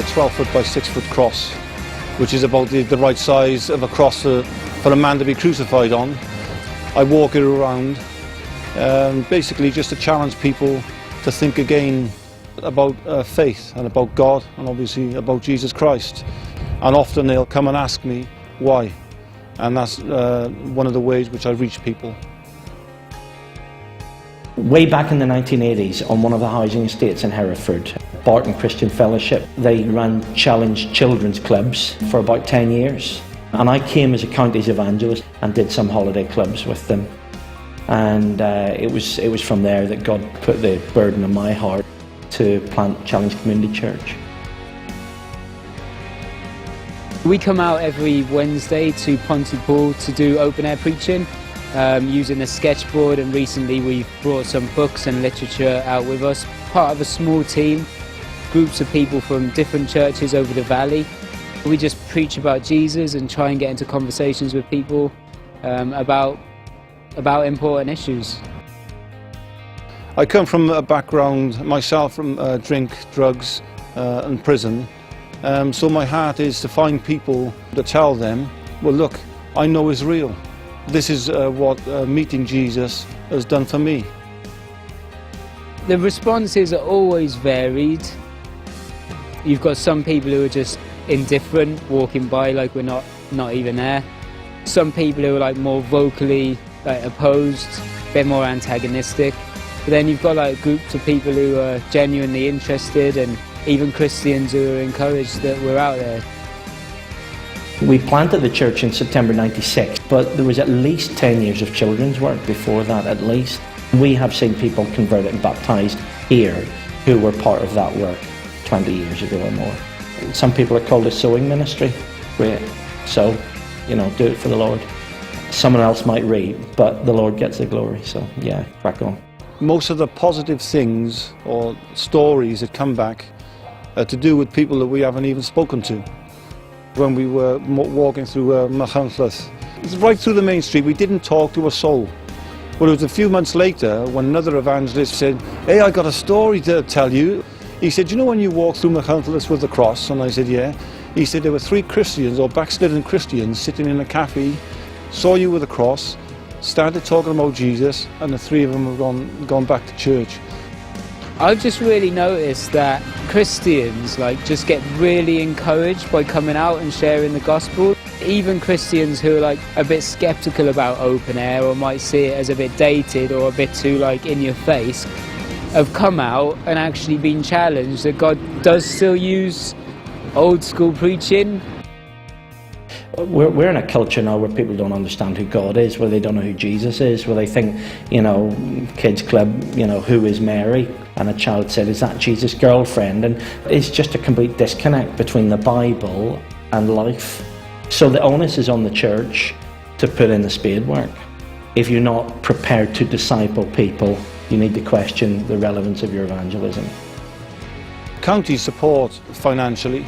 12-foot by 6-foot cross, which is about the right size of a cross for a man to be crucified on. I walk it around, basically just to challenge people to think again about faith and about God and obviously about Jesus Christ. And often they'll come and ask me why, and that's one of the ways which I reach people. Way back in the 1980s, on one of the housing estates in Hereford, Barton Christian Fellowship, they ran challenged children's clubs for about 10 years. And I came as a county's evangelist and did some holiday clubs with them. And it was from there that God put the burden on my heart to plant Challenge Community Church. We come out every Wednesday to Pontypool to do open-air preaching. Using a sketchboard, and recently we've brought some books and literature out with us. Part of a small team, groups of people from different churches over the valley. We just preach about Jesus and try and get into conversations with people about important issues. I come from a background myself from drink, drugs and prison, so my heart is to find people to tell them, well look, I know it's real. This is what meeting Jesus has done for me. The responses are always varied. You've got some people who are just indifferent, walking by like we're not even there. Some people who are like more vocally opposed, a bit more antagonistic. But then you've got like groups of people who are genuinely interested, and even Christians who are encouraged that we're out there. We planted the church in September '96, but there was at least 10 years of children's work before that, at least. We have seen people converted and baptised here who were part of that work 20 years ago or more. Some people are called a sowing ministry. Great. So, do it for the Lord. Someone else might read, but the Lord gets the glory, so yeah, crack on. Most of the positive things or stories that come back are to do with people that we haven't even spoken to. When we were walking through Machynlleth, right through the main street, we didn't talk to a soul. But it was a few months later when another evangelist said, hey, I got a story to tell you. He said, you know when you walk through Machynlleth with the cross? And I said, yeah. He said there were 3 Christians or backslidden Christians sitting in a cafe, saw you with a cross, started talking about Jesus, and the 3 of them have gone back to church. I've just really noticed that Christians just get really encouraged by coming out and sharing the gospel. Even Christians who are a bit skeptical about open air or might see it as a bit dated or a bit too in your face, have come out and actually been challenged that God does still use old school preaching. We're in a culture now where people don't understand who God is, where they don't know who Jesus is, where they think, kids club, who is Mary? And a child said, is that Jesus' girlfriend? And it's just a complete disconnect between the Bible and life. So the onus is on the church to put in the spade work. If you're not prepared to disciple people, you need to question the relevance of your evangelism. Counties support financially,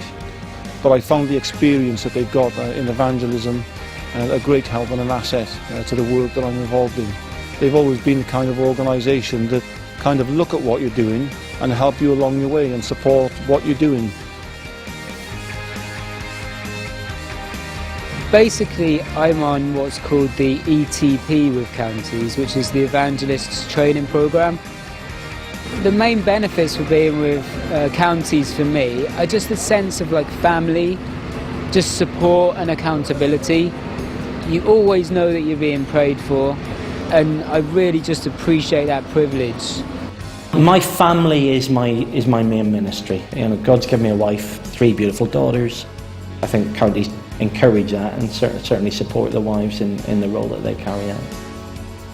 but I found the experience that they've got in evangelism a great help and an asset to the work that I'm involved in. They've always been the kind of organisation that kind of look at what you're doing and help you along your way and support what you're doing. Basically, I'm on what's called the ETP with counties, which is the Evangelists Training Programme. The main benefits for being with counties for me are just the sense of family, just support and accountability. You always know that you're being prayed for, and I really just appreciate that privilege. My family is my main ministry. God's given me a wife, 3 beautiful daughters. I think counties encourage that and certainly support the wives in the role that they carry out.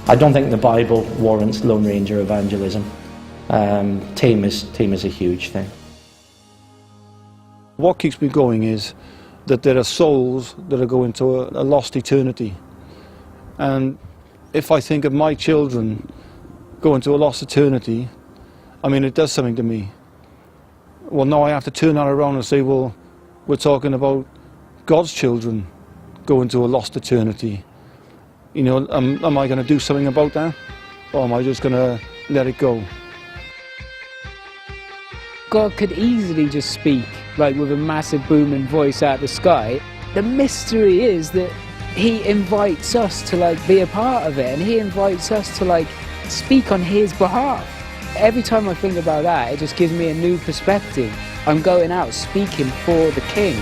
I don't think the Bible warrants Lone Ranger evangelism. Team is a huge thing. What keeps me going is that there are souls that are going to a lost eternity. And if I think of my children going to a lost eternity, it does something to me. Well, now I have to turn that around and say, well, we're talking about God's children going to a lost eternity. Am I going to do something about that? Or am I just going to let it go? God could easily just speak like with a massive booming voice out the sky. The mystery is that he invites us to like be a part of it, and he invites us to like speak on his behalf. Every time I think about that, it just gives me a new perspective. I'm going out speaking for the King.